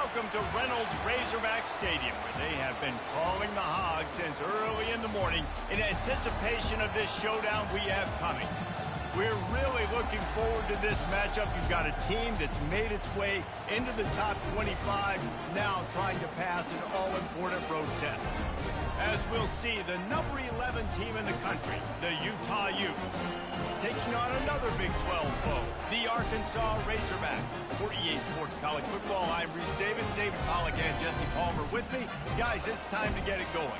welcome to Reynolds Razorback Stadium, where they have been calling the Hogs since early in the morning in anticipation of this showdown we have coming. We're really looking forward to this matchup. You've got a team that's made its way into the top 25, now trying to pass an all-important road test. As we'll see, the number 11 team in the country, the Utah Utes, taking on another Big 12 foe, the Arkansas Razorbacks. For EA Sports College Football, I'm Reese Davis, David Pollack, and Jesse Palmer with me. Guys, it's time to get it going.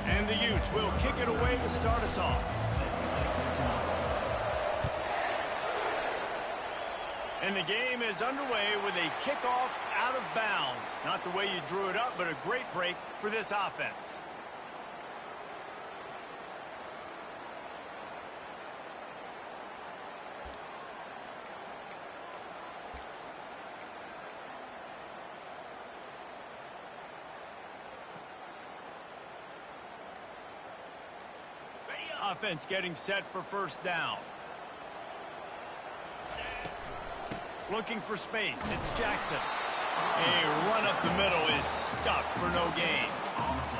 And the Utes will kick it away to start us off. And the game is underway with a kickoff out of bounds. Not the way you drew it up, but a great break for this offense. Offense getting set for first down. Looking for space. It's Jackson. A run up the middle is stuffed for no gain.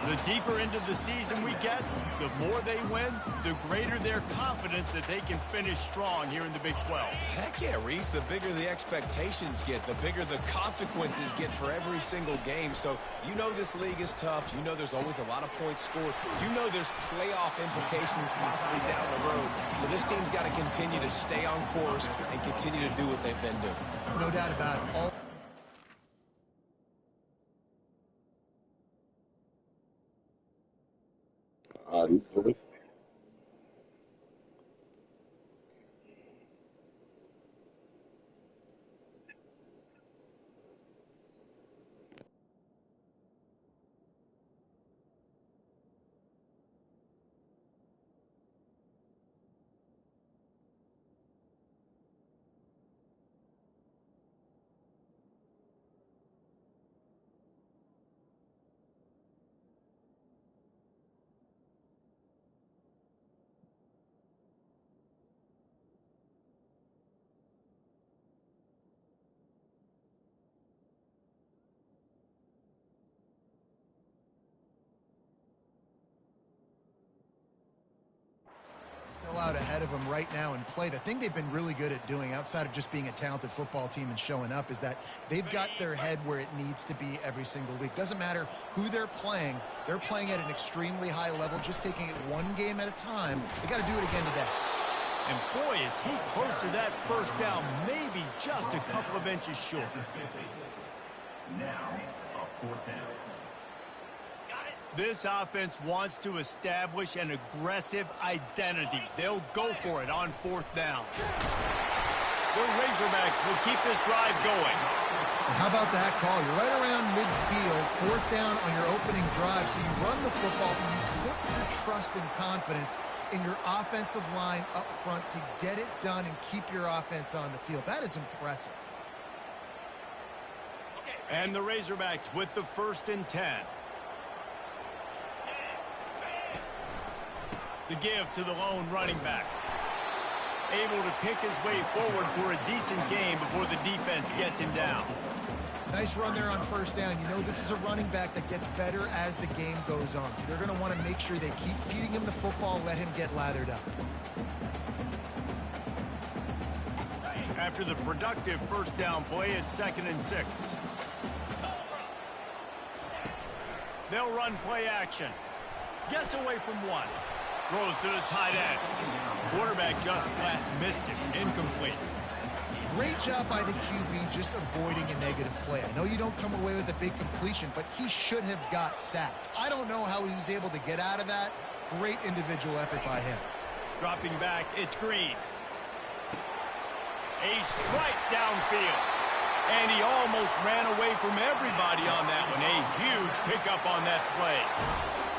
The deeper into the season we get, the more they win, the greater their confidence that they can finish strong here in the Big 12. Heck yeah, Reese. The bigger the expectations get, the bigger the consequences get for every single game. So you know this league is tough. You know there's always a lot of points scored. You know there's playoff implications possibly down the road. So this team's got to continue to stay on course and continue to do what they've been doing. No doubt about it. Out ahead of them right now in play. The thing they've been really good at doing outside of just being a talented football team and showing up is that they've got their head where it needs to be every single week. Doesn't matter who they're playing at an extremely high level, just taking it one game at a time. They got to do it again today. And boy, is he close to that first down, maybe just a couple of inches short. Now, a fourth down. This offense wants to establish an aggressive identity. They'll go for it on fourth down. The Razorbacks will keep this drive going. And how about that call? You're right around midfield, fourth down on your opening drive. So you run the football, and you put your trust and confidence in your offensive line up front to get it done and keep your offense on the field. That is impressive. And the Razorbacks with the 1st and 10. The give to the lone running back. Able to pick his way forward for a decent game before the defense gets him down. Nice run there on first down. You know this is a running back that gets better as the game goes on. So they're going to want to make sure they keep feeding him the football, let him get lathered up. After the productive first down play, it's 2nd and 6. They'll run play action. Gets away from one. Throws to the tight end. Quarterback just flat missed it. Incomplete. Great job by the QB just avoiding a negative play. I know you don't come away with a big completion, but he should have got sacked. I don't know how he was able to get out of that. Great individual effort by him. Dropping back, it's Green. A strike downfield. And he almost ran away from everybody on that one. A huge pickup on that play.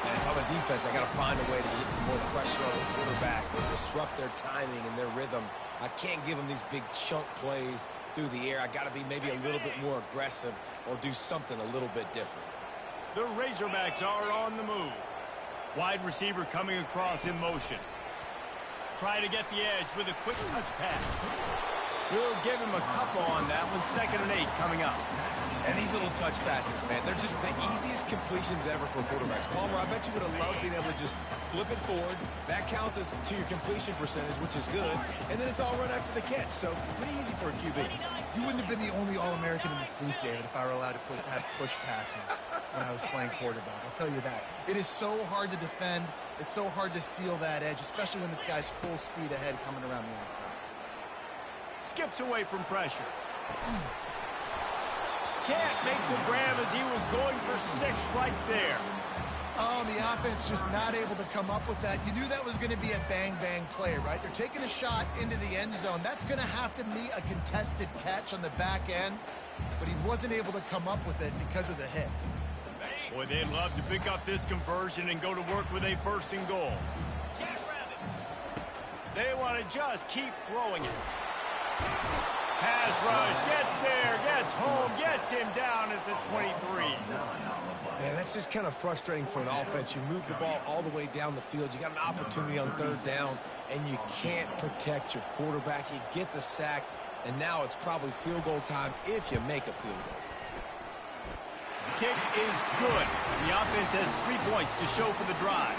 And if I'm a defense, I got to find a way to get some more pressure on the quarterback or disrupt their timing and their rhythm. I can't give them these big chunk plays through the air. I got to be maybe a little bit more aggressive or do something a little bit different. The Razorbacks are on the move. Wide receiver coming across in motion. Try to get the edge with a quick touch pass. We'll give him a couple on that one. 2nd and 8 coming up. And these little touch passes, man, they're just the easiest completions ever for quarterbacks. Palmer, I bet you would have loved being able to just flip it forward. That counts as to your completion percentage, which is good. And then it's all run after the catch, so pretty easy for a QB. You wouldn't have been the only All-American in this booth, David, if I were allowed to have push passes when I was playing quarterback. I'll tell you that. It is so hard to defend. It's so hard to seal that edge, especially when this guy's full speed ahead coming around the outside. Skips away from pressure. Can't make the grab as he was going for 6 right there. Oh, the offense just not able to come up with that. You knew that was going to be a bang-bang play, right? They're taking a shot into the end zone. That's going to have to be a contested catch on the back end, but he wasn't able to come up with it because of the hit. Boy, they'd love to pick up this conversion and go to work with a 1st and goal. They want to just keep throwing it. Pass rush, gets there, gets home, gets him down at the 23. Man, that's just kind of frustrating for an offense. You move the ball all the way down the field. You got an opportunity on 3rd down, and you can't protect your quarterback. You get the sack, and now it's probably field goal time if you make a field goal. Kick is good. The offense has 3 points to show for the drive.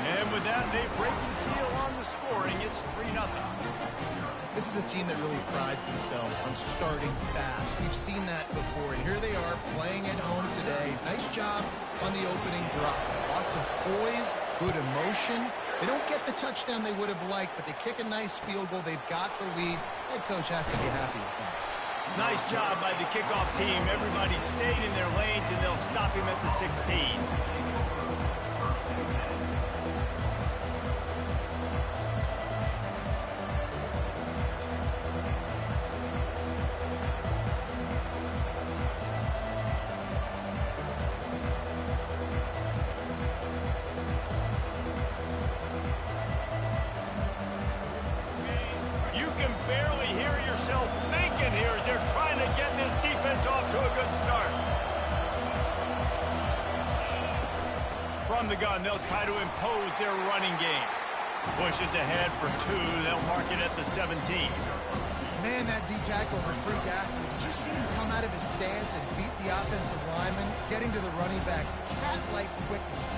And with that, they break the seal on the scoring. It's 3-0. This is a team that really prides themselves on starting fast. We've seen that before, and here they are playing at home today. Nice job on the opening drive. Lots of poise, good emotion. They don't get the touchdown they would have liked, but they kick a nice field goal. They've got the lead. Head coach has to be happy with that. Nice job by the kickoff team. Everybody stayed in their lanes, and they'll stop him at the 16. From the gun, they'll try to impose their running game. Pushes ahead for 2. They'll mark it at the 17. Man, that D-tackle is a freak athlete. Did you see him come out of his stance and beat the offensive lineman, getting to the running back? Cat-like quickness.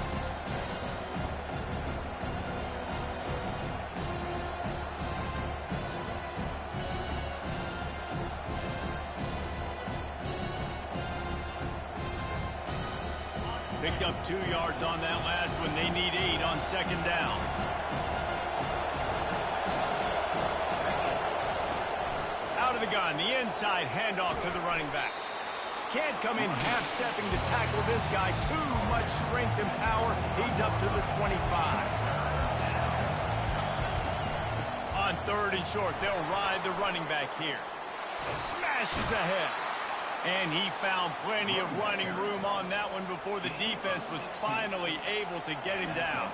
Picked up 2 yards on that last one. They need 8 on 2nd down. Out of the gun, the inside handoff to the running back. Can't come in half-stepping to tackle this guy. Too much strength and power. He's up to the 25. On 3rd and short, they'll ride the running back here. Smashes ahead. And he found plenty of running room on that one before the defense was finally able to get him down.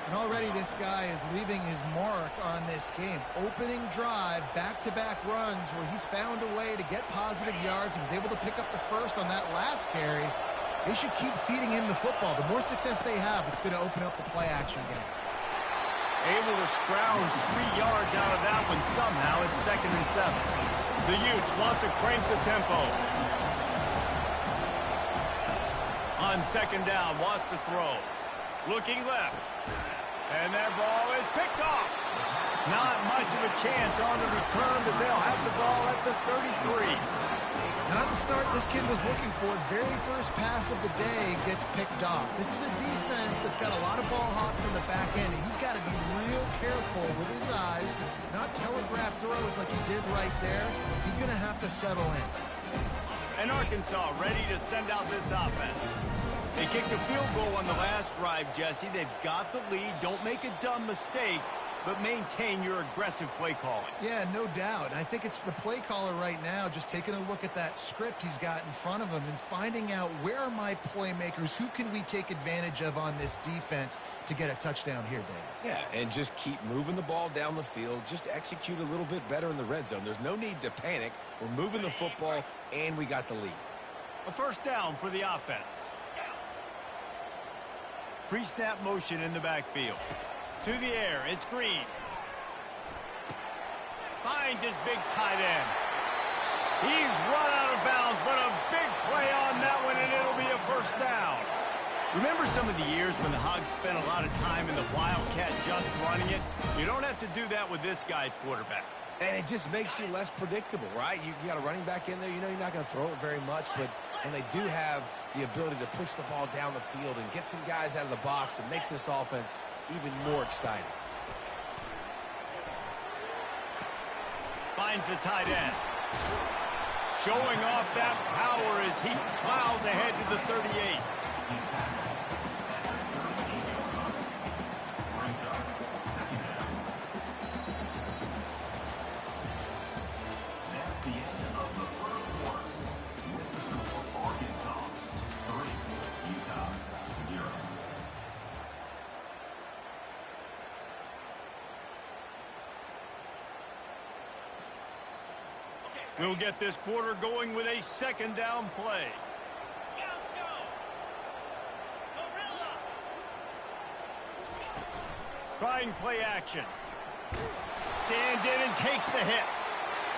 And already this guy is leaving his mark on this game. Opening drive, back-to-back runs where he's found a way to get positive yards. He was able to pick up the 1st on that last carry. They should keep feeding him the football. The more success they have, it's going to open up the play-action game. Able to scrounge 3 yards out of that one somehow. It's 2nd and 7. The Utes want to crank the tempo. On 2nd down, wants to throw. Looking left. And that ball is picked off. Not much of a chance on the return, but they'll have the ball at the 33. Not the start this kid was looking for. Very first pass of the day gets picked off. This is a defense that's got a lot of ball hawks in the back end, and he's got to be real careful with his eyes, not telegraph throws like he did right there. He's going to have to settle in. And Arkansas ready to send out this offense. They kicked a field goal on the last drive, Jesse. They've got the lead. Don't make a dumb mistake. but maintain your aggressive play calling. Yeah, no doubt. I think it's the play caller right now just taking a look at that script he's got in front of him and finding out where are my playmakers, who can we take advantage of on this defense to get a touchdown here, Dave. Yeah, and just keep moving the ball down the field. Just execute a little bit better in the red zone. There's no need to panic. We're moving the football, and we got the lead. A first down for the offense. Pre-snap motion in the backfield. To the air, it's Green. Finds his big tight end. He's run out of bounds, but a big play on that one, and it'll be a first down. Remember some of the years when the Hogs spent a lot of time in the Wildcat just running it? You don't have to do that with this guy at quarterback. And it just makes you less predictable, right? You got a running back in there. You know you're not going to throw it very much, but when they do have the ability to push the ball down the field and get some guys out of the box, it makes this offense even more exciting. Finds the tight end. Showing off that power as he plows ahead to the 38. We'll get this quarter going with a second down play. Trying play action. Stands in and takes the hit.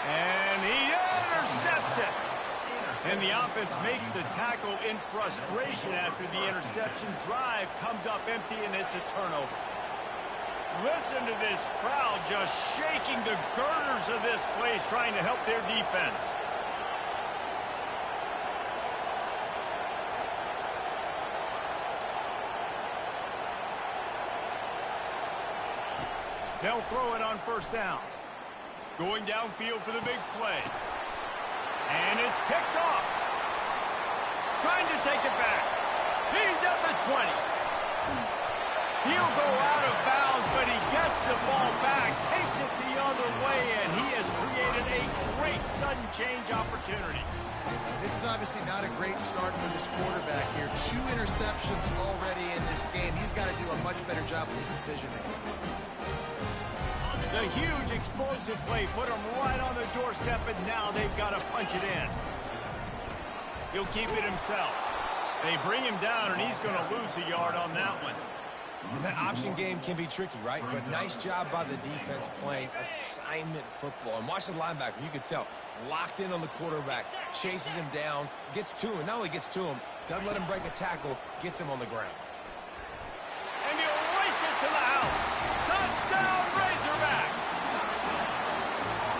And he intercepts it. And the offense makes the tackle in frustration after the interception. Drive comes up empty, and it's a turnover. Listen to this crowd just shaking the girders of this place, trying to help their defense. They'll throw it on first down. Going downfield for the big play. And it's picked off. Trying to take it back. He's at the 20. He'll go out of bounds, but he gets the ball back, takes it the other way, and he has created a great sudden change opportunity. This is obviously not a great start for this quarterback here. 2 interceptions already in this game. He's got to do a much better job with his decision-making. The huge explosive play put him right on the doorstep, and now they've got to punch it in. He'll keep it himself. They bring him down, and he's going to lose a yard on that one. And that option game can be tricky, right? But nice job by the defense playing assignment football. And watch the linebacker. You can tell. Locked in on the quarterback. Chases him down. Gets to him. Not only gets to him, doesn't let him break a tackle. Gets him on the ground. And he'll race it to the house. Touchdown, Razorbacks.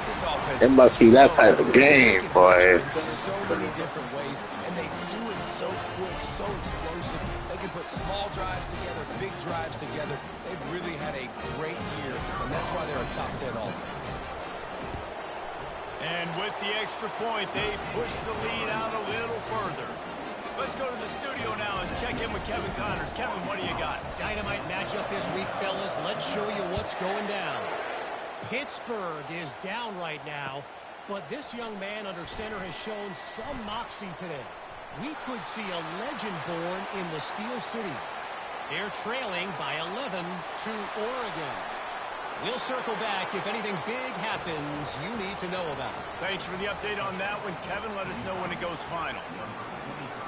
This offense. It must be that type of game, boy. So many different ways. And they do it so quick, so explosive. They can put small drives together, big drives together. They've really had a great year, and that's why they're a top 10 offense. And with the extra point, they push the lead out a little further. Let's go to the studio now and check in with Kevin Connors. Kevin, what do you got? Dynamite matchup this week, fellas. Let's show you what's going down. Pittsburgh is down right now, but this young man under center has shown some moxie today. We could see a legend born in the Steel City. They're trailing by 11 to Oregon. We'll circle back if anything big happens you need to know about. Thanks for the update on that one, Kevin. Let us know when it goes final.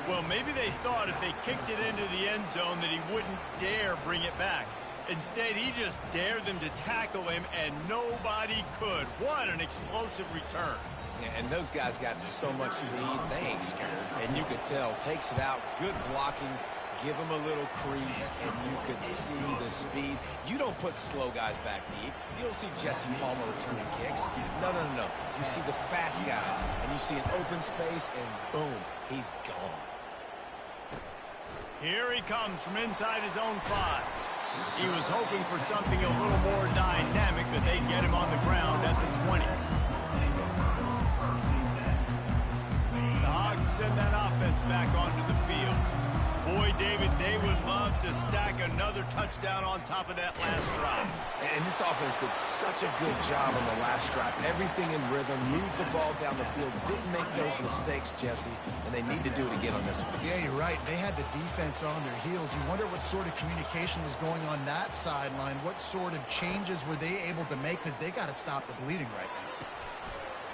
Well, maybe they thought if they kicked it into the end zone that he wouldn't dare bring it back. Instead, he just dared them to tackle him, and nobody could. What an explosive return. Yeah, and those guys got so much speed, they ain't scared. And you could tell, takes it out, good blocking, give him a little crease, and you could see the speed. You don't put slow guys back deep. You don't see Jesse Palmer returning kicks. No. You see the fast guys, and you see an open space, and boom, he's gone. Here he comes from inside his own 5. He was hoping for something a little more dynamic, but they get him on the ground at the 20. The Hogs send that offense back onto the field. Boy, David, they would love to stack another touchdown on top of that last drive. And this offense did such a good job on the last drive. Everything in rhythm, moved the ball down the field, didn't make those mistakes, Jesse, and they need to do it again on this one. Yeah, you're right. They had the defense on their heels. You wonder what sort of communication was going on that sideline. What sort of changes were they able to make, because they got to stop the bleeding right now.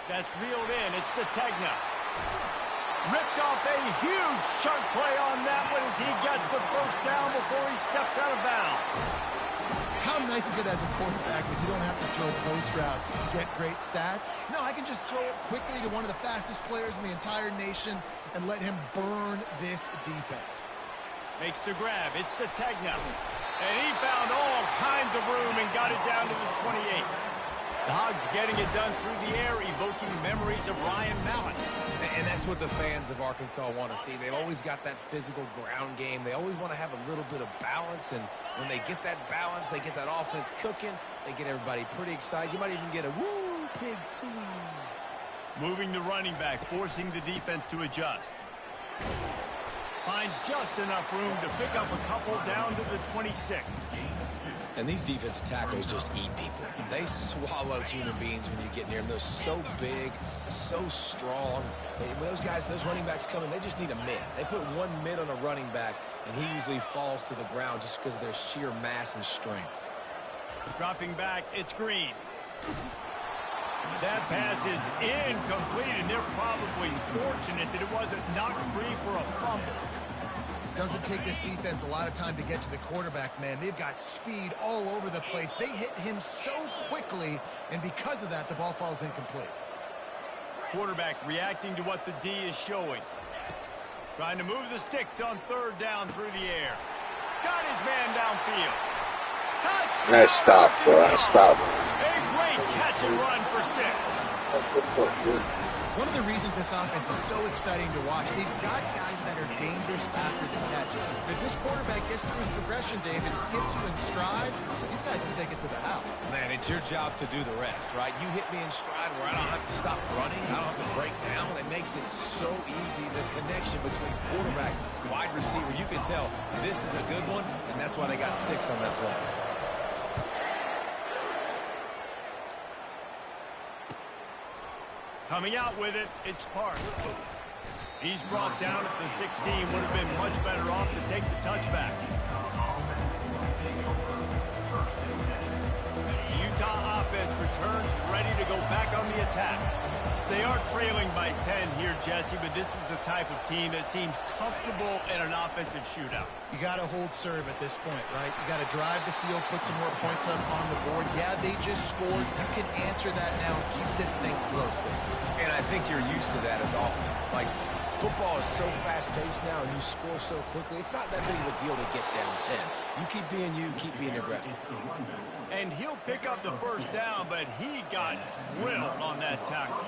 That's reeled in. It's Sategna. Ripped off a huge chunk play on that one as he gets the first down before he steps out of bounds. How nice is it as a quarterback when you don't have to throw post routes to get great stats? No, I can just throw it quickly to one of the fastest players in the entire nation and let him burn this defense. Makes the grab. It's Sategna. And he found all kinds of room and got it down to the 28. The Hogs getting it done through the air, evoking memories of Ryan Mallett. And that's what the fans of Arkansas want to see. They've always got that physical ground game. They always want to have a little bit of balance, and when they get that balance, they get that offense cooking, they get everybody pretty excited. You might even get a woo, pig swing. Moving the running back, forcing the defense to adjust. Finds just enough room to pick up a couple down to the 26. And these defensive tackles just eat people. They swallow human beings when you get near them. They're so big, so strong. When those guys, those running backs come in, they just need a mid. They put one mid on a running back, and he usually falls to the ground just because of their sheer mass and strength. Dropping back, it's Green. That pass is incomplete, and they're probably fortunate that it wasn't knocked free for a fumble. Doesn't take this defense a lot of time to get to the quarterback, man. They've got speed all over the place. They hit him so quickly, and because of that, the ball falls incomplete. Quarterback reacting to what the D is showing. Trying to move the sticks on third down through the air. Got his man downfield. Touchdown! Nice stop, bro. Nice stop. A great catch and run for 6. One of the reasons this offense is so exciting to watch, they've got guys that are dangerous after the catch. If this quarterback gets through his progression, David, hits you in stride, these guys will take it to the house. Man, it's your job to do the rest, right? You hit me in stride where I don't have to stop running. I don't have to break down. It makes it so easy. The connection between quarterback, wide receiver, you can tell this is a good one, and that's why they got 6 on that play. Coming out with it, it's Parks. He's brought down at the 16. Would have been much better off to take the touchback. The Utah offense returns ready to go back on the attack. They are trailing by 10 here, Jesse, but this is the type of team that seems comfortable in an offensive shootout. You got to hold serve at this point, right? You got to drive the field, put some more points up on the board. Yeah, they just scored. You can answer that now and keep this thing close. And I think you're used to that as offense. Like, football is so fast-paced now, and you score so quickly. It's not that big of a deal to get down 10. You keep being aggressive. And he'll pick up the first down, but he got drilled on that tackle.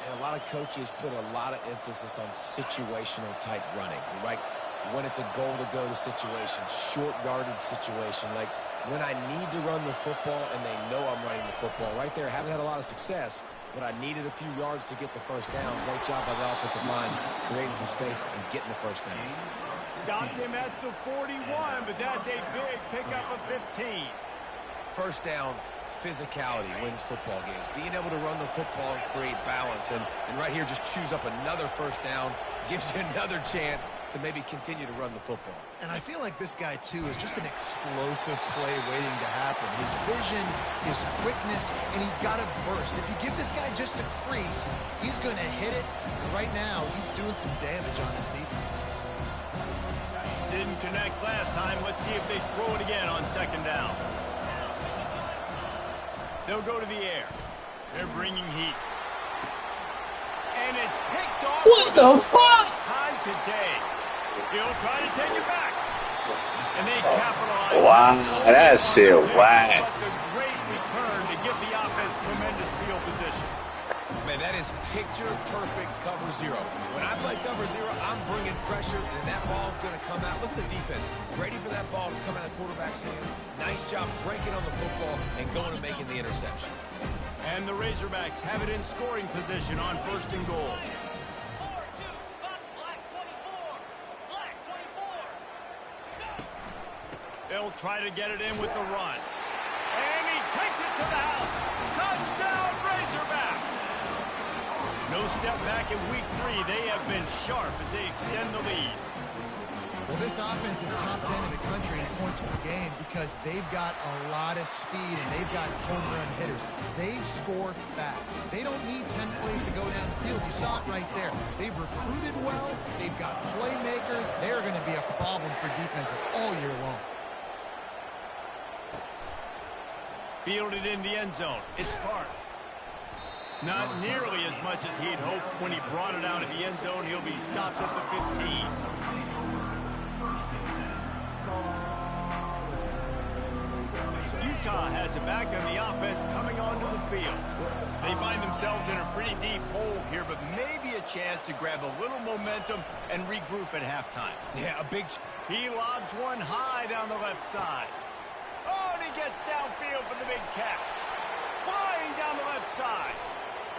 And a lot of coaches put a lot of emphasis on situational type running, right? When it's a goal-to-go situation, short yardage situation, like when I need to run the football and they know I'm running the football. Right there, haven't had a lot of success, but I needed a few yards to get the first down. Great job by the offensive line, creating some space and getting the first down. Stopped him at the 41, but that's a big pickup of 15. First down, physicality wins football games. Being able to run the football and create balance. And right here, just choose up another first down, gives you another chance to maybe continue to run the football. And I feel like this guy, too, is just an explosive play waiting to happen. His vision, his quickness, and he's got a burst. If you give this guy just a crease, he's going to hit it. And right now, he's doing some damage on this defense. Didn't connect last time. Let's see if they throw it again on second down. They'll go to the air. They're bringing heat. And it's picked off. What the fuck? Time today. He'll try to take it back. And they capitalize. Wow, that shit whack. But the great return to give the offense tremendous field position. Man, that is picture-perfect cover zero. When I play cover zero, I'm bringing pressure, and that ball's going to come out. Look at the defense. Ready for that ball to come out of the quarterback's hand. Nice job breaking on the football and going and making the interception. And the Razorbacks have it in scoring position on first and goal. They'll try to get it in with the run. And he takes it to the house. Touchdown, Razorbacks! No step back in week 3. They have been sharp as they extend the lead. Well, this offense is top 10 in the country in points per game because they've got a lot of speed and they've got home run hitters. They score fast. They don't need 10 plays to go down the field. You saw it right there. They've recruited well. They've got playmakers. They're going to be a problem for defenses all year long. Fielded in the end zone. It's Parks. Not nearly as much as he'd hoped when he brought it out of the end zone. He'll be stopped at the 15. Utah has it back on the offense coming onto the field. They find themselves in a pretty deep hole here, but maybe a chance to grab a little momentum and regroup at halftime. Yeah, a big... He lobs one high down the left side. Oh, and he gets downfield for the big catch. Flying down the left side.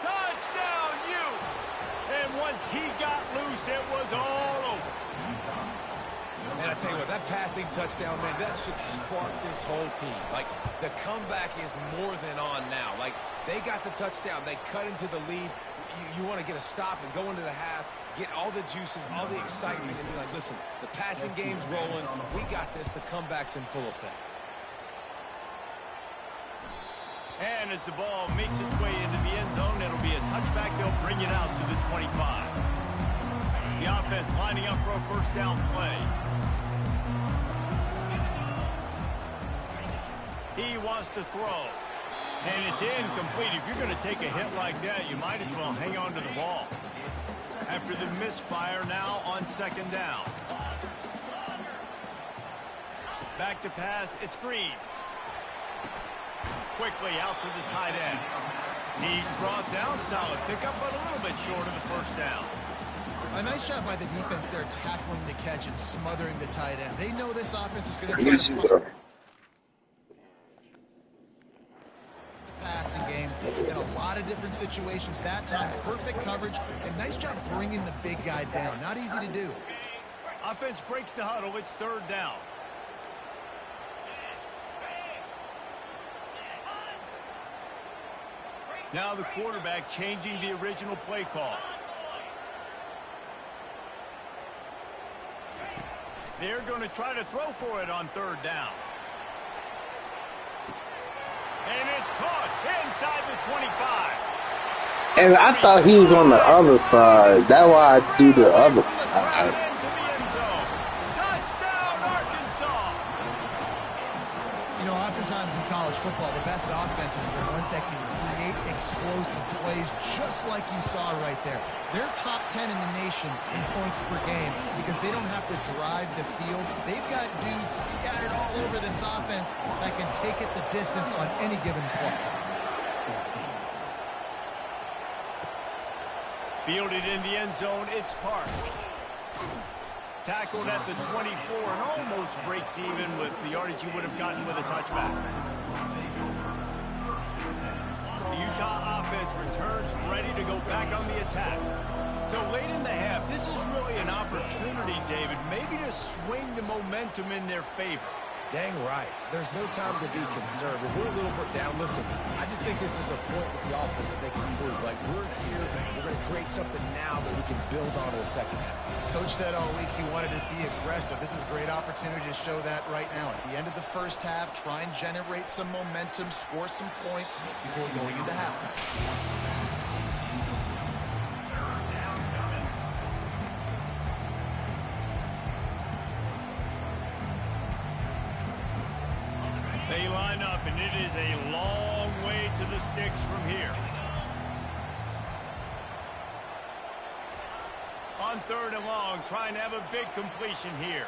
Touchdown, Utes! And once he got loose, it was all over. Man, I tell you what, that passing touchdown, man, that should spark this whole team. Like, the comeback is more than on now. Like, they got the touchdown. They cut into the lead. You want to get a stop and go into the half, get all the juices, all the excitement, and be like, listen, the passing game's rolling. We got this. The comeback's in full effect. And as the ball makes its way into the end zone, it'll be a touchback. They'll bring it out to the 25. The offense lining up for a first down play. He wants to throw. And it's incomplete. If you're going to take a hit like that, you might as well hang on to the ball. After the misfire, now on second down. Back to pass. It's Green. Quickly out to the tight end. He's brought down. Solid pickup, but a little bit short of the first down. A nice job by the defense there tackling the catch and smothering the tight end. They know this offense is going to try to passing game in a lot of different situations. That time, perfect coverage, and nice job bringing the big guy down. Not easy to do. Offense breaks the huddle. It's third down. Now the quarterback changing the original play call. They're going to try to throw for it on third down. And it's caught inside the 25. And I thought he was on the other side. That's why I do the other side. Touchdown, Arkansas. You know, oftentimes in college football, the best offenses are the ones that can create explosive plays just like you saw right there. They're top 10 in the nation in points per game because they don't have to drive the field. They've got dudes scattered all over this offense that can take it the distance on any given play. Fielded in the end zone, it's Parks. Tackled at the 24 and almost breaks even with the yardage you would have gotten with a touchback. The Utah offense returns ready to go back on the attack. So late in the half, this is really an opportunity, David, maybe to swing the momentum in their favor. Dang right. There's no time to be concerned. If we're a little bit down, listen, I just think this is a point with the offense that they can improve. Like, we're here, we're going to create something now that we can build on to the second half. Coach said all week he wanted to be aggressive. This is a great opportunity to show that right now. At the end of the first half, try and generate some momentum, score some points before going into halftime. They line up, and it is a long way to the sticks from here. On third and long, trying to have a big completion here.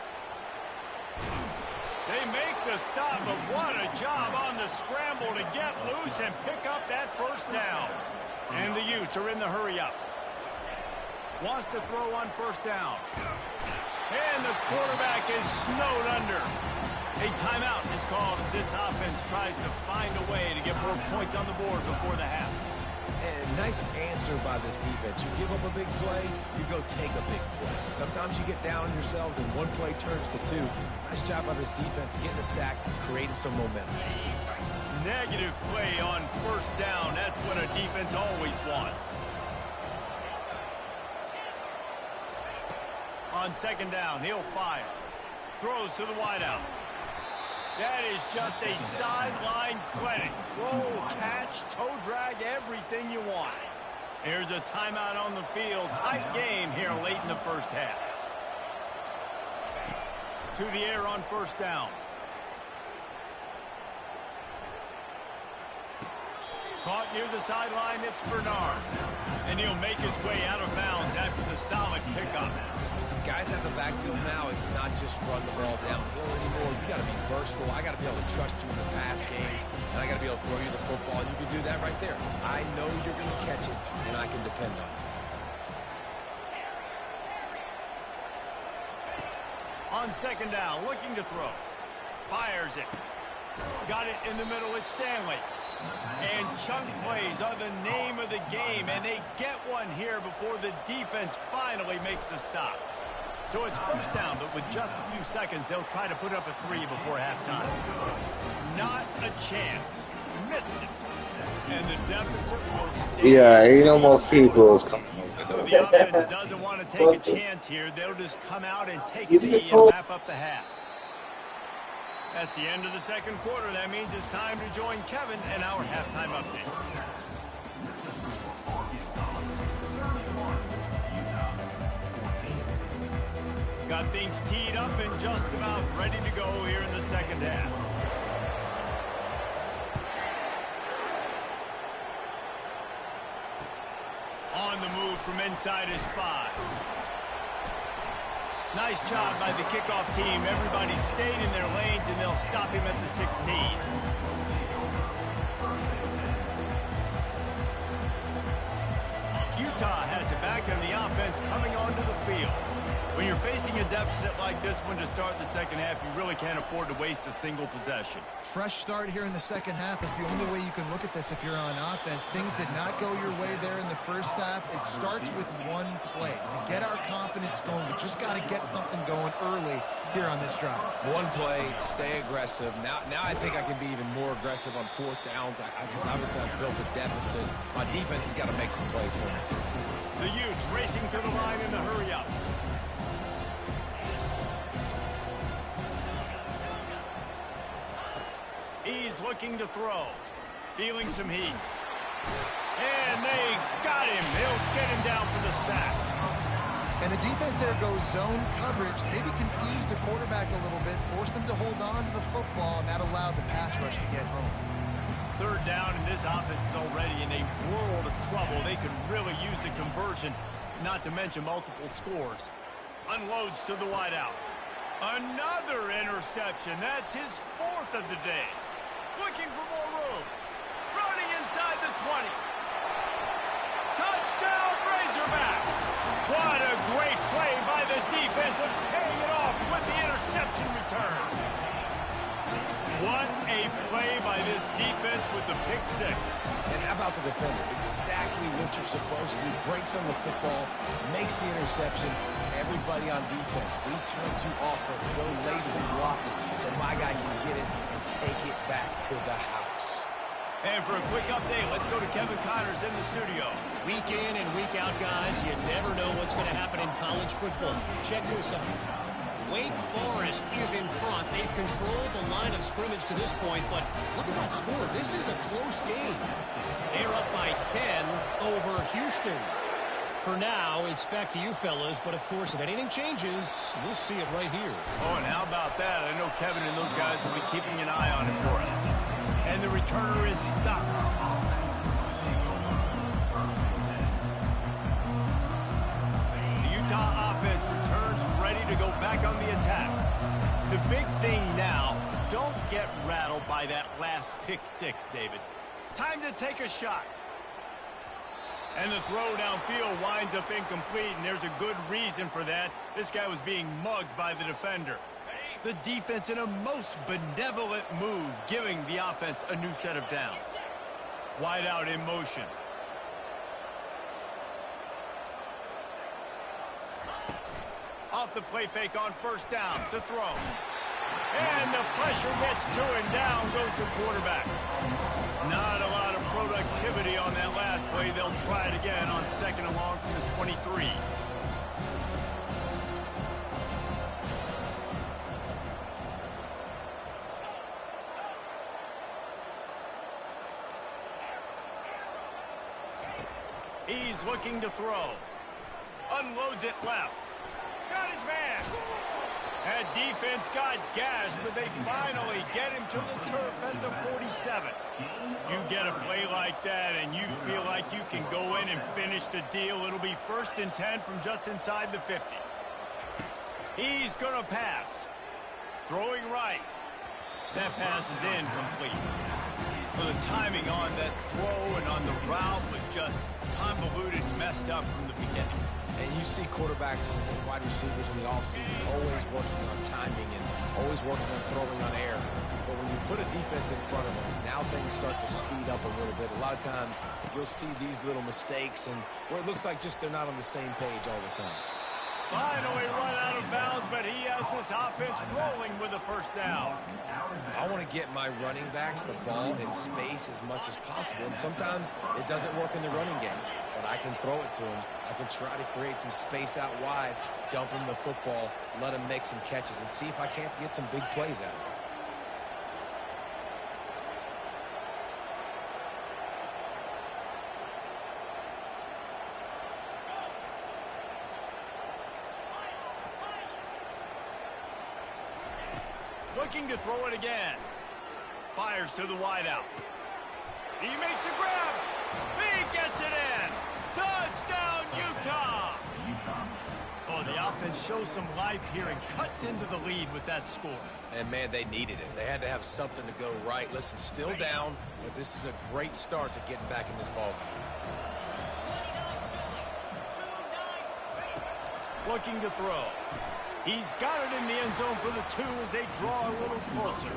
They make the stop, but what a job on the scramble to get loose and pick up that first down. And the Utes are in the hurry-up. Wants to throw on first down. And the quarterback is snowed under. A timeout is called as this offense tries to find a way to get more points on the board before the half. And nice answer by this defense. You give up a big play, you go take a big play. Sometimes you get down on yourselves and one play turns to two. Nice job by this defense getting a sack, creating some momentum. Negative play on first down. That's what a defense always wants. On second down, he'll fire. Throws to the wideout. That is just a sideline clinic. Roll, catch, toe drag, everything you want. Here's a timeout on the field. Tight game here late in the first half. To the air on first down. Caught near the sideline, it's Bernard. And he'll make his way out of bounds after the solid pickup. Guys at the backfield now, it's not just run the ball downhill anymore. You got to be versatile. I got to be able to trust you in the pass game, and I got to be able to throw you the football, and you can do that right there. I know you're going to catch it, and I can depend on it. On second down, looking to throw. Fires it. Got it in the middle, it's Stanley. And chunk plays are the name of the game, and they get one here before the defense finally makes the stop. So it's first down, but with just a few seconds, they'll try to put up a 3 before halftime. Not a chance. Missed it. And the deficit will stay. Yeah, ain't no more people's coming. So the offense doesn't want to take a chance here. They'll just come out and take a knee and wrap up the half. That's the end of the second quarter. That means it's time to join Kevin and our halftime update. Got things teed up and just about ready to go here in the second half. On the move from inside his 5. Nice job by the kickoff team. Everybody stayed in their lanes, and they'll stop him at the 16. Utah has it back, and the offense coming onto the field. When you're facing a deficit like this one to start the second half, you really can't afford to waste a single possession. Fresh start here in the second half. That's the only way you can look at this if you're on offense. Things did not go your way there in the first half. It starts with one play. To get our confidence going, we just got to get something going early here on this drive. One play, stay aggressive. Now I think I can be even more aggressive on fourth downs because obviously I've built a deficit. My defense has got to make some plays for me, too. The Utes racing to the line in the hurry-up. He's looking to throw. Feeling some heat. And they got him. He'll get him down for the sack. And the defense there goes zone coverage. Maybe confused the quarterback a little bit. Forced him to hold on to the football, and that allowed the pass rush to get home. Third down, and this offense is already in a world of trouble. They could really use a conversion, not to mention multiple scores. Unloads to the wideout. Another interception. That's his 4th of the day. Looking for more room. Running inside the 20. Touchdown, Razorbacks. What a great play by the defense and paying it off with the interception return. What a play by this defense with the pick 6. And how about the defender? Exactly what you're supposed to do. Breaks on the football, makes the interception. Everybody on defense, we turn to offense. Go lay some blocks so my guy can get it and take it back to the house. And for a quick update, let's go to Kevin Connors in the studio. Week in and week out, guys, you never know what's going to happen in college football. Check this out. Wake Forest is in front. They've controlled the line of scrimmage to this point, but look at that score. This is a close game. They're up by 10 over Houston. For now, it's back to you fellas, but of course, if anything changes, you'll see it right here. Oh, and how about that? I know Kevin and those guys will be keeping an eye on it for us. And the returner is stopped. The Utah offense returns ready to go back on the attack. The big thing now, don't get rattled by that last pick 6, David. Time to take a shot. And the throw downfield winds up incomplete, and there's a good reason for that. This guy was being mugged by the defender. The defense in a most benevolent move, giving the offense a new set of downs. Wide out in motion. Off the play fake on first down to throw. And the pressure gets to him. Down goes the quarterback. Not a lot of productivity on that last play. They'll try it again on second and long from the 23. He's looking to throw. Unloads it left. Got his man. That defense got gashed, but they finally get him to the turf at the 47. You get a play like that, and you feel like you can go in and finish the deal. It'll be 1st and 10 from just inside the 50. He's going to pass. Throwing right. That pass is incomplete. So the timing on that throw and on the route was just convoluted, messed up from the beginning. And you see quarterbacks and wide receivers in the offseason always working on timing and always working on throwing on air. But when you put a defense in front of them, now things start to speed up a little bit. A lot of times you'll see these little mistakes and where it looks like just they're not on the same page all the time. Finally run out of bounds, but he has this offense rolling with a first down. I want to get my running backs the ball in space as much as possible, and sometimes it doesn't work in the running game, but I can throw it to them. I can try to create some space out wide, dump him the football, let him make some catches, and see if I can't get some big plays out of it. Looking to throw it again. Fires to the wideout. He makes a grab. He gets it in. Touchdown, Utah. Oh, the offense shows some life here and cuts into the lead with that score. And, man, they needed it. They had to have something to go right. Listen, still down, but this is a great start to getting back in this ballgame. Looking to throw. He's got it in the end zone for the 2 as they draw a little closer.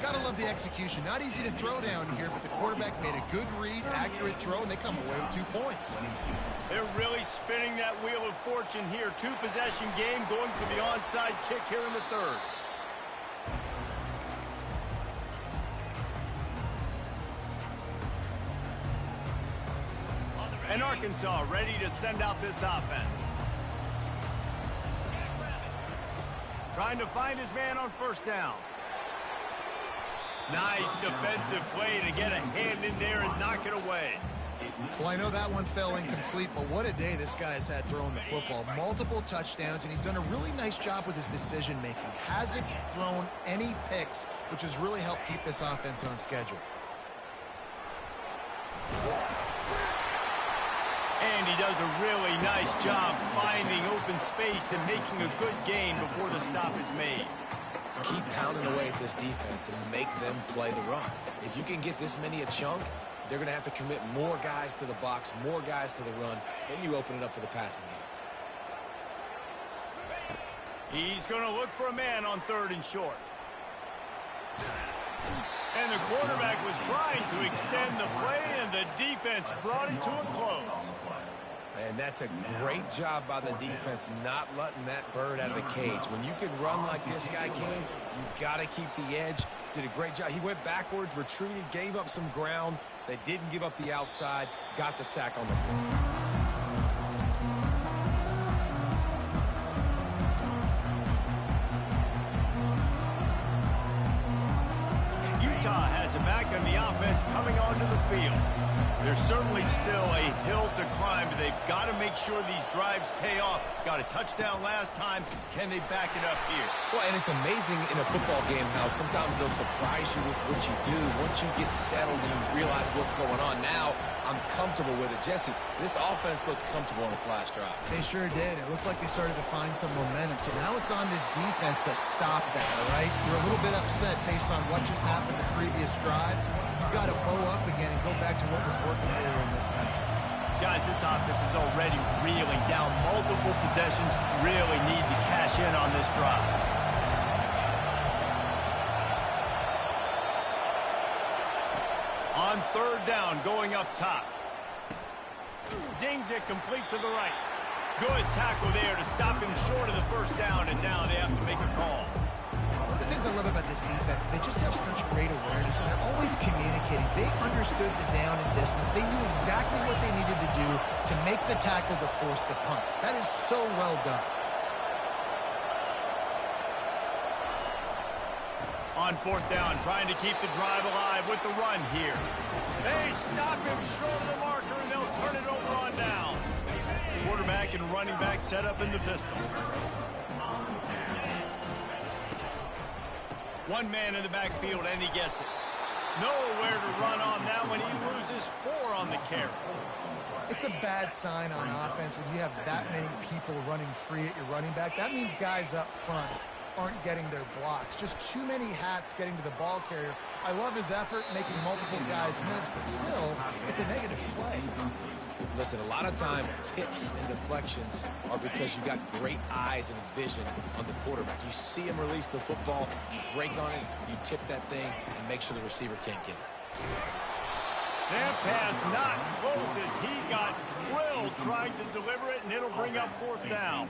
Gotta love the execution. Not easy to throw down here, but the quarterback made a good read, accurate throw, and they come away with 2 points. They're really spinning that wheel of fortune here. 2-possession game going for the onside kick here in the 3rd. And Arkansas ready to send out this offense. Trying to find his man on first down. Nice defensive play to get a hand in there and knock it away. Well, I know that one fell incomplete, but what a day this guy's had throwing the football. Multiple touchdowns, and he's done a really nice job with his decision-making. Hasn't thrown any picks, which has really helped keep this offense on schedule. And he does a really nice job finding open space and making a good gain before the stop is made. Keep pounding away at this defense and make them play the run. If you can get this many a chunk, they're going to have to commit more guys to the box, more guys to the run, then you open it up for the passing game. He's going to look for a man on 3rd and short. And the quarterback was trying to extend the play, and the defense brought it to a close. And that's a great job by the defense, not letting that bird out of the cage. When you can run like this guy can, you got to keep the edge. Did a great job. He went backwards, retreated, gave up some ground. They didn't give up the outside, got the sack on the play. Has it back on the offense coming onto the field. There's certainly still a hill to climb, but they've got to make sure these drives pay off. Got a touchdown last time. Can they back it up here? Well, and it's amazing in a football game how sometimes they'll surprise you with what you do. Once you get settled and you realize what's going on, now I'm comfortable with it. Jesse, this offense looked comfortable on its last drive. They sure did. It looked like they started to find some momentum. So now it's on this defense to stop that, all right? You're a little bit upset based on what just happened the previous drive. You've got to bow up again and go back to what was working earlier in this game. Guys, this offense is already reeling down multiple possessions. Really need to cash in on this drive. On 3rd down, going up top. Zings it complete to the right. Good tackle there to stop him short of the first down, and now they have to make a call. One of the things I love about this defense is they just have such great awareness, and they're always communicating. They understood the down and distance. They knew exactly what they needed to do to make the tackle to force the punt. That is so well done. On fourth down, trying to keep the drive alive with the run here. They stop him short of the marker, and they'll turn it over on down. Quarterback and running back set up in the pistol. One man in the backfield, and he gets it. Nowhere to run on that one. He loses 4 on the carry. It's a bad sign on offense when you have that many people running free at your running back. That means guys up front aren't getting their blocks. Just too many hats getting to the ball carrier. I love his effort, making multiple guys miss, but still, it's a negative play. Listen, a lot of time, tips and deflections are because you got great eyes and vision on the quarterback. You see him release the football, you break on it, you tip that thing, and make sure the receiver can't get it. That pass not close as he got drilled trying to deliver it, and it'll bring up fourth down.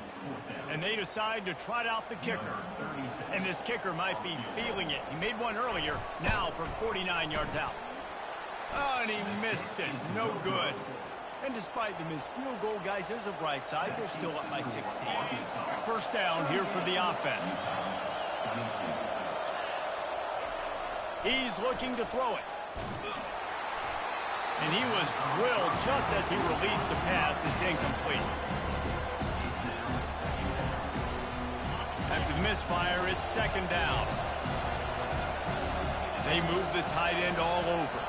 And they decide to trot out the kicker. And this kicker might be feeling it. He made one earlier, now from 49 yards out. Oh, and he missed it. No good. And despite the missed field goal, guys, there's a bright side. They're still up by 16. First down here for the offense. He's looking to throw it. And he was drilled just as he released the pass. It's incomplete. After the misfire, it's second down. They move the tight end all over.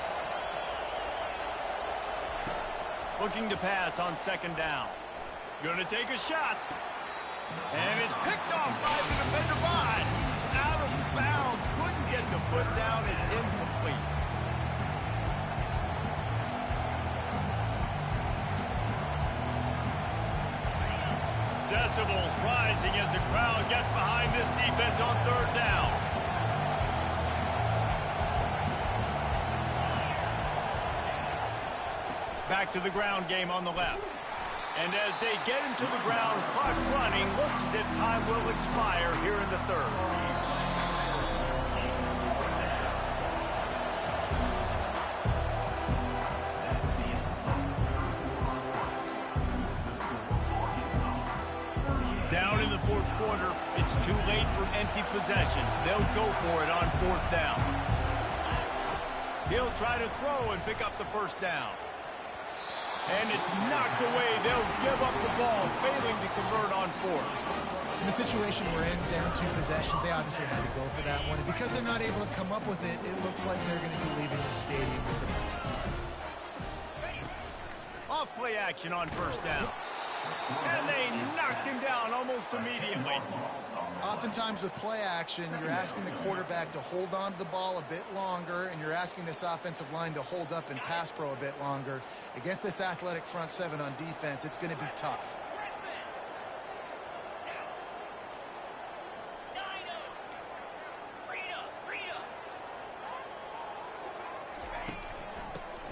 Looking to pass on second down. Gonna take a shot. And it's picked off by the defender, but he's out of bounds. Couldn't get the foot down. It's incomplete. Decibels rising as the crowd gets behind this defense on third down. Back to the ground game on the left. And as they get him to the ground, clock running, looks as if time will expire here in the third. Down in the fourth quarter, it's too late for empty possessions. They'll go for it on fourth down. He'll try to throw and pick up the first down. And it's knocked away. They'll give up the ball, failing to convert on fourth. In the situation we're in, down 2 possessions, they obviously had to go for that one. And because they're not able to come up with it, it looks like they're going to be leaving the stadium with it. Off play action on first down. And they knocked him down almost immediately. Oftentimes with play action, you're asking the quarterback to hold on to the ball a bit longer, and you're asking this offensive line to hold up and pass pro a bit longer. Against this athletic front seven on defense, it's going to be tough.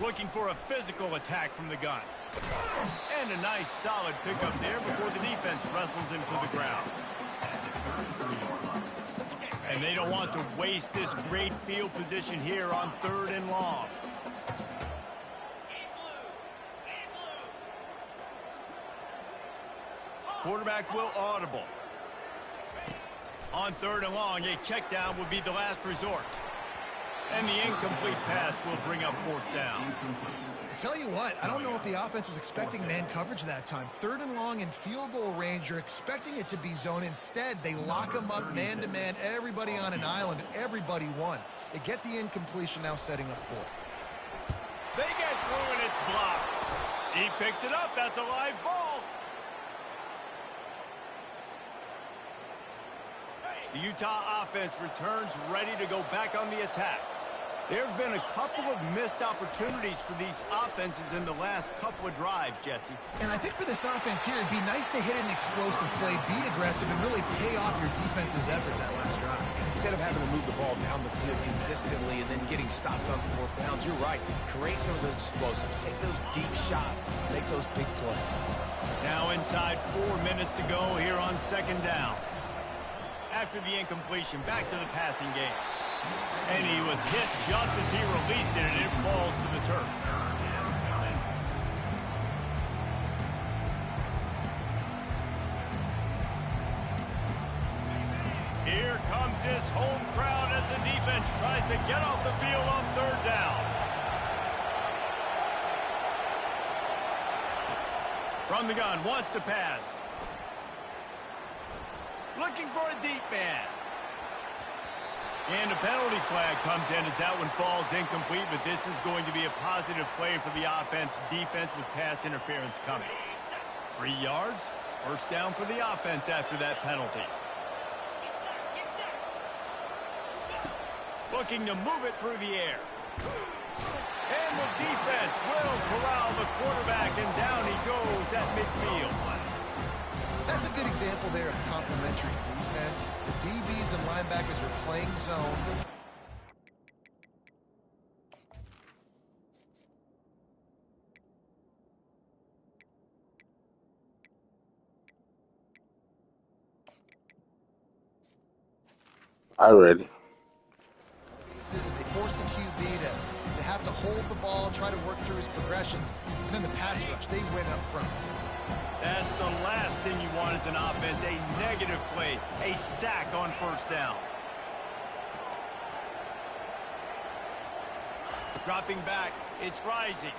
Looking for a physical attack from the gun. And a nice solid pickup there before the defense wrestles him to the ground. And they don't want to waste this great field position here on third and long. Quarterback will audible. On third and long, a check down would be the last resort. And the incomplete pass will bring up fourth down. I tell you what, I don't know if the offense was expecting man coverage that time. Third and long in field goal range, you're expecting it to be zone. Instead, they lock them up man-to-man, everybody on an island, everybody won. They get the incompletion, now setting up fourth. They get through and it's blocked. He picks it up. That's a live ball. The Utah offense returns ready to go back on the attack. There have been a couple of missed opportunities for these offenses in the last couple of drives, Jesse. And I think for this offense here, it'd be nice to hit an explosive play, be aggressive, and really pay off your defense's effort that last drive. And instead of having to move the ball down the field consistently and then getting stopped on 4th downs, you're right. Create some of the explosives. Take those deep shots. Make those big plays. Now inside 4 minutes to go here on 2nd down. After the incompletion, back to the passing game. And he was hit just as he released it, and it falls to the turf. Here comes this home crowd as the defense tries to get off the field on 3rd down. From the gun, wants to pass. Looking for a deep man. And a penalty flag comes in as that one falls incomplete, but this is going to be a positive play for the offense. Defense with pass interference coming. 3 yards, 1st down for the offense after that penalty. Looking to move it through the air. And the defense will corral the quarterback, and down he goes at midfield. That's a good example there of complementary defense. The DBs and linebackers are playing zone. I ready. They force the QB to have to hold the ball, try to work through his progressions, and then the pass rush, they win up front. That's the last thing you want as an offense, a negative play, a sack on 1st down. Dropping back, it's Rising.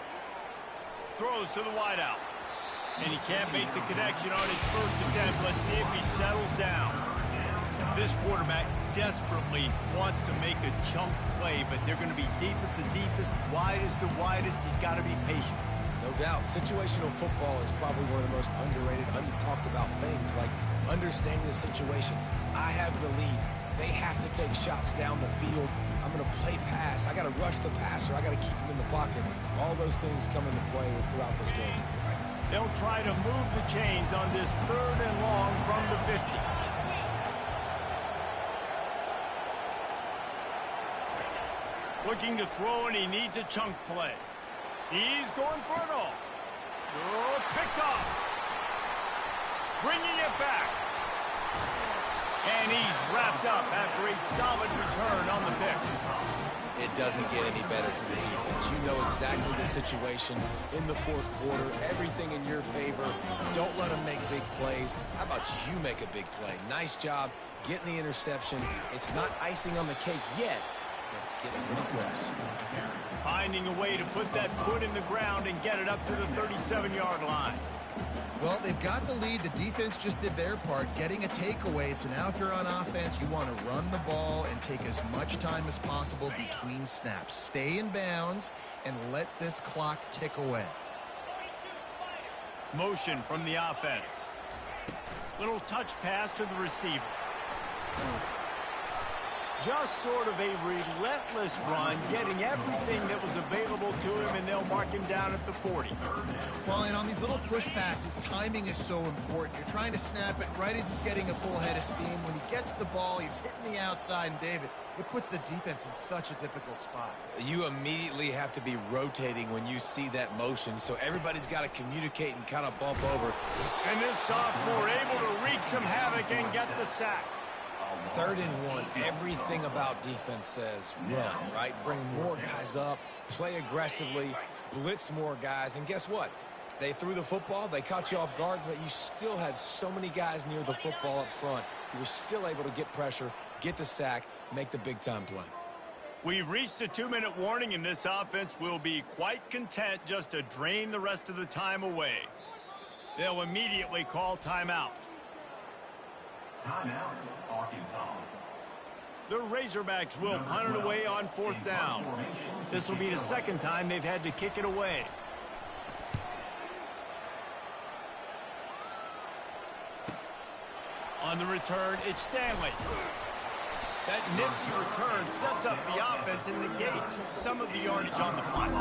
Throws to the wideout. And he can't make the connection on his first attempt. Let's see if he settles down. This quarterback desperately wants to make a chunk play, but they're going to be deepest to deepest, widest to widest. He's got to be patient. No doubt. Situational football is probably one of the most underrated, talked about things, like understanding the situation. I have the lead. They have to take shots down the field. I'm going to play pass. I got to rush the passer. I got to keep him in the pocket. All those things come into play throughout this game. They'll try to move the chains on this 3rd and long from the 50. Looking to throw, and he needs a chunk play. He's going for it all. Oh, picked off. Bringing it back. And he's wrapped up after a solid return on the pick. It doesn't get any better for the defense. You know exactly the situation in the 4th quarter. Everything in your favor. Don't let them make big plays. How about you make a big play? Nice job getting the interception. It's not icing on the cake yet, but it's getting pretty close. Finding a way to put that foot in the ground and get it up to the 37-yard line. Well, they've got the lead. The defense just did their part, getting a takeaway. So now if you're on offense, you want to run the ball and take as much time as possible between snaps. Stay in bounds and let this clock tick away. Motion from the offense. Little touch pass to the receiver. Just sort of a relentless run, getting everything that was available to him, and they'll mark him down at the 40. Well, and on these little push passes, timing is so important. You're trying to snap it right as he's getting a full head of steam. When he gets the ball, he's hitting the outside, and David, it puts the defense in such a difficult spot. You immediately have to be rotating when you see that motion, so everybody's got to communicate and kind of bump over. And this sophomore able to wreak some havoc and get the sack. 3rd and 1, everything about defense says run, right? Bring more guys up, play aggressively, blitz more guys, and guess what? They threw the football, they caught you off guard, but you still had so many guys near the football up front. You were still able to get pressure, get the sack, make the big-time play. We've reached a 2-minute warning, and this offense will be quite content just to drain the rest of the time away. They'll immediately call timeout. Timeout, Arkansas. The Razorbacks will punt it away on 4th down. This will be the 2nd time they've had to kick it away. On the return, it's Stanley. That nifty return sets up the offense and negates some of the yardage on the punt.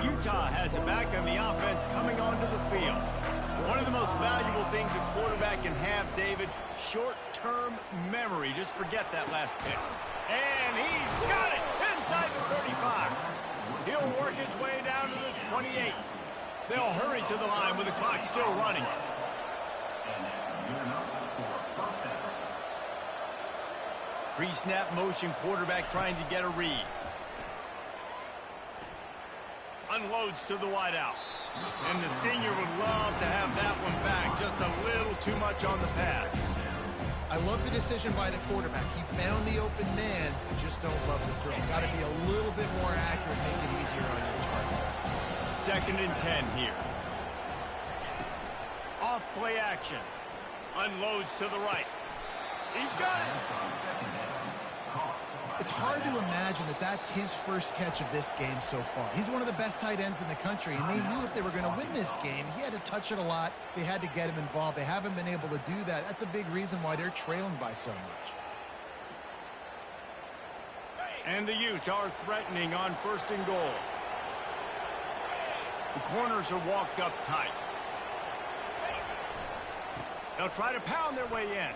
Utah has it back on the offense coming onto the field. One of the most valuable things a quarterback can have, David, short-term memory. Just forget that last pick. And he's got it inside the 35. He'll work his way down to the 28. They'll hurry to the line with the clock still running. Pre-snap motion quarterback trying to get a read. Unloads to the wideout. And the senior would love to have that one back. Just a little too much on the pass. I love the decision by the quarterback. He found the open man. Just don't love the throw. Got to be a little bit more accurate, make it easier on your target. 2nd and 10 here. Off play action. Unloads to the right. He's got it. It's hard to imagine that that's his first catch of this game so far. He's one of the best tight ends in the country, and they knew if they were going to win this game, he had to touch it a lot. They had to get him involved. They haven't been able to do that. That's a big reason why they're trailing by so much. And the Utes are threatening on 1st and goal. The corners are walked up tight. They'll try to pound their way in.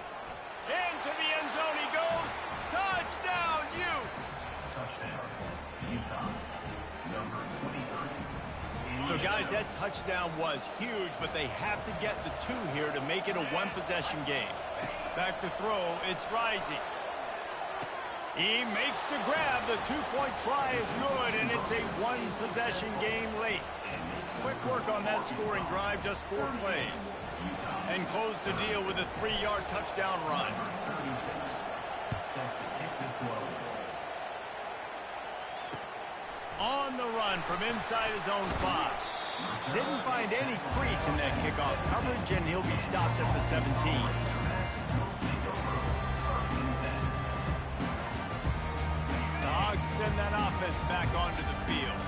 Into the end zone he goes. Touchdown, Utes! Touchdown, Utah. Number 23. So, guys, that touchdown was huge, but they have to get the 2 here to make it a one-possession game. Back to throw, it's Rising. He makes the grab. The 2-point try is good, and it's a one-possession game late. Quick work on that scoring drive, just 4 plays. And close the deal with a 3-yard touchdown run. On the run from inside his own 5. Didn't find any crease in that kickoff coverage, and he'll be stopped at the 17. The Hogs send that offense back onto the field.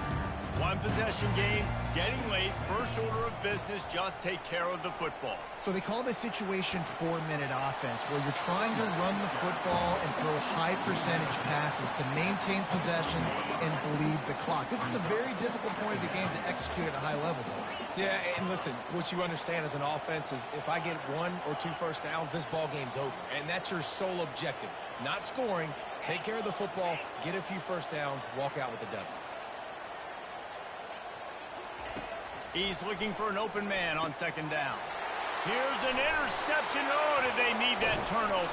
One-possession game, getting late, first order of business, just take care of the football. So they call this situation 4-minute offense, where you're trying to run the football and throw high-percentage passes to maintain possession and bleed the clock. This is a very difficult point of the game to execute at a high level, though. Yeah, and listen, what you understand as an offense is if I get 1 or 2 first downs, this ball game's over. And that's your sole objective. Not scoring, take care of the football, get a few first downs, walk out with a W. He's looking for an open man on 2nd down. Here's an interception. Oh, did they need that turnover?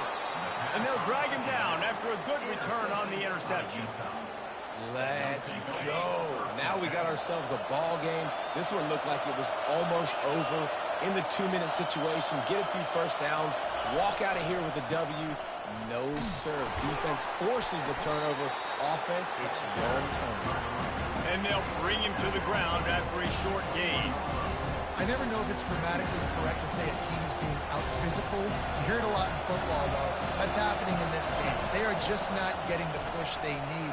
And they'll drag him down after a good return on the interception. Let's go. Now we got ourselves a ball game. This one looked like it was almost over. In the 2-minute situation, get a few first downs, walk out of here with a W. No, sir. Defense forces the turnover. Offense, it's your turn. And they'll bring him to the ground after a short gain. I never know if it's grammatically correct to say a team's being out-physical. You hear it a lot in football, though. That's happening in this game. They are just not getting the push they need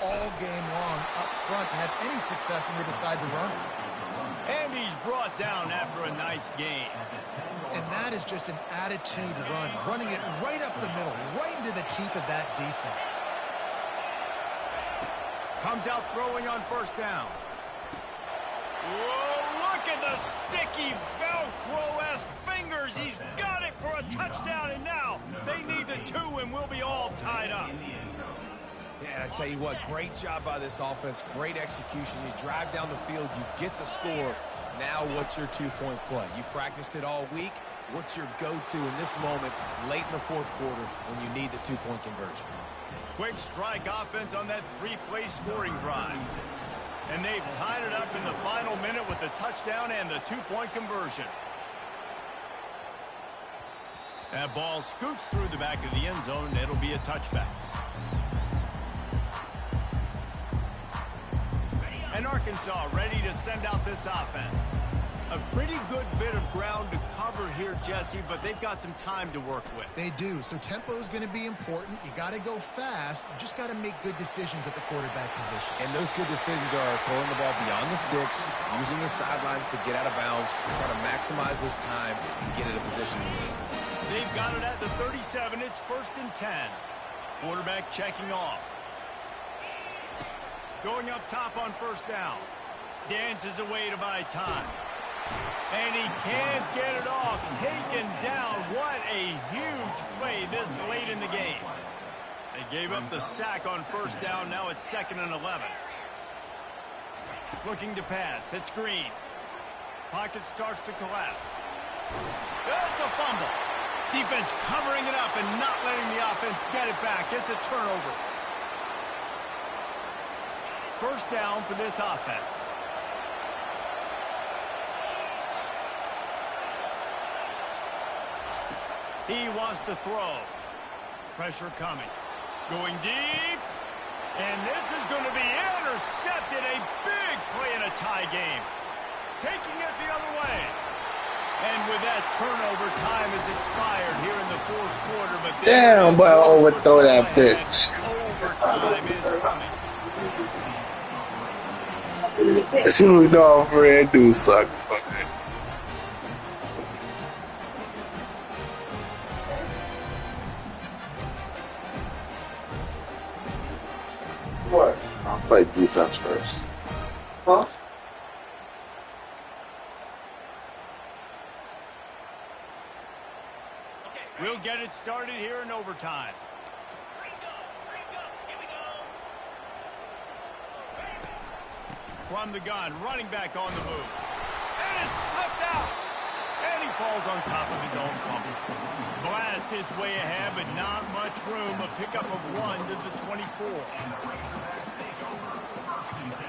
all game long up front to have any success when they decide to run it. And he's brought down after a nice gain. And that is just an attitude run, running it right up the middle, right into the teeth of that defense. Comes out throwing on 1st down. Whoa, look at the sticky Velcro-esque fingers. He's got it for a touchdown, and now they need the 2, and we'll be all tied up. Yeah, I tell you what, great job by this offense, great execution. You drive down the field, you get the score. Now what's your 2-point play? You practiced it all week. What's your go-to in this moment late in the 4th quarter when you need the 2-point conversion? Quick strike offense on that 3-play scoring drive. And they've tied it up in the final minute with the touchdown and the 2-point conversion. That ball scoots through the back of the end zone, and it'll be a touchback. And Arkansas ready to send out this offense. A pretty good bit of ground to cover here, Jesse, but they've got some time to work with. They do. So tempo is going to be important. You got to go fast. You just got to make good decisions at the quarterback position. And those good decisions are throwing the ball beyond the sticks, using the sidelines to get out of bounds, try to maximize this time and get in a position to win. They've got it at the 37. It's 1st and 10. Quarterback checking off. Going up top on 1st down. Dances away to buy time. And he can't get it off. Taken down. What a huge play this late in the game. They gave up the sack on 1st down. Now it's 2nd and 11. Looking to pass. It's Green. Pocket starts to collapse. That's a fumble. Defense covering it up and not letting the offense get it back. It's a turnover. 1st down for this offense. He wants to throw. Pressure coming. Going deep. And this is going to be intercepted. A big play in a tie game. Taking it the other way. And with that turnover, time has expired here in the 4th quarter. But damn, boy, overthrow that bitch. Overtime is coming. You know, Fred do suck. What? I'll play defense first. Huh? We'll get it started here in overtime. From the gun, running back on the move. And is slipped out. And he falls on top of his own fumble. Blast his way ahead, but not much room. A pickup of 1 to the 24. And the Razorbacks take over 1st and 10.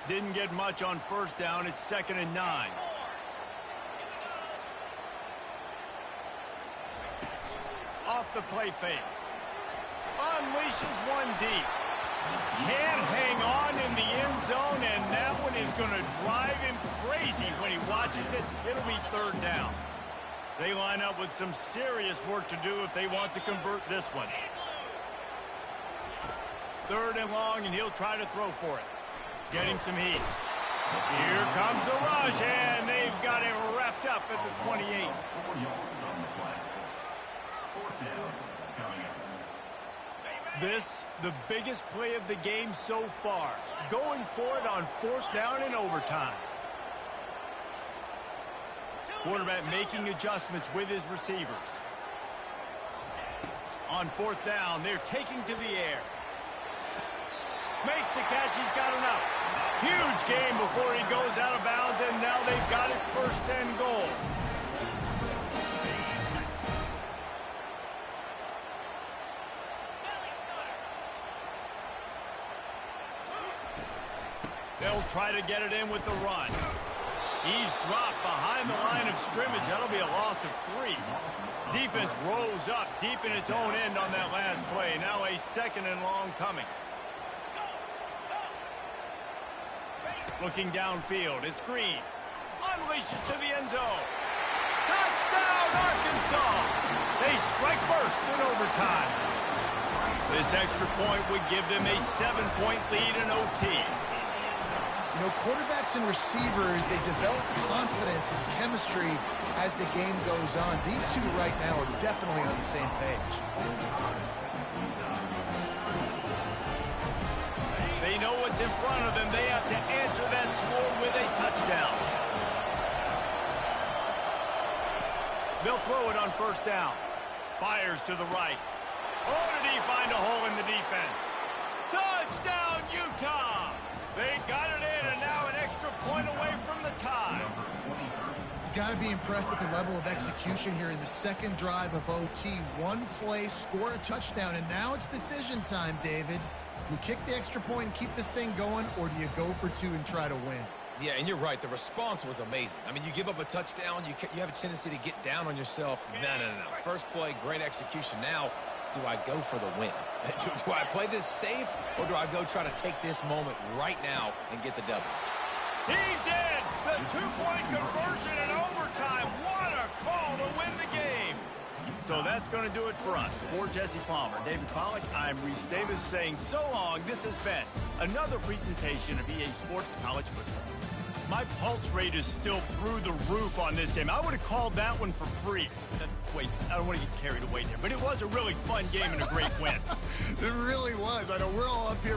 Didn't get much on 1st down. It's 2nd and 9. Off the play fake. Unleashes one deep. Can't hang on in the end zone, and that one is going to drive him crazy when he watches it. It'll be 3rd down. They line up with some serious work to do if they want to convert this one. 3rd and long, and he'll try to throw for it. Getting some heat. Here comes the rush, and they've got him wrapped up at the 28. 4 yards on the play. 4th down coming up. This, the biggest play of the game so far. Going for it on 4th down in overtime. Quarterback making adjustments with his receivers. On 4th down, they're taking to the air. Makes the catch, he's got enough. Huge game before he goes out of bounds, and now they've got it 1st and goal. They'll try to get it in with the run. He's dropped behind the line of scrimmage. That'll be a loss of 3. Defense rose up deep in its own end on that last play. Now a 2nd and long coming. Looking downfield, it's Green. Unleashes to the end zone. Touchdown, Arkansas! They strike first in overtime. This extra point would give them a 7-point lead in OT. You know, quarterbacks and receivers, they develop confidence and chemistry as the game goes on. These two right now are definitely on the same page. They know what's in front of them. They have to answer that score with a touchdown. They'll throw it on 1st down. Fires to the right. Oh, did he find a hole in the defense? Touchdown, Utah! They got it in, and now an extra point away from the tie. Got to be impressed with the level of execution here in the 2nd drive of OT. One play, score a touchdown, and now it's decision time, David. Do you kick the extra point and keep this thing going, or do you go for 2 and try to win? Yeah, and you're right. The response was amazing. I mean, you give up a touchdown, you have a tendency to get down on yourself. No. First play, great execution. Now, do I go for the win? Do I play this safe, or do I go try to take this moment right now and get the W? He's in! The two-point conversion in overtime. What a call to win the game! So that's going to do it for us. For Jesse Palmer, David Pollack, I'm Reese Davis saying so long. This has been another presentation of EA Sports College Football. My pulse rate is still through the roof on this game. I would have called that one for free. Wait, I don't want to get carried away there, but it was a really fun game and a great win. It really was. I know we're all up here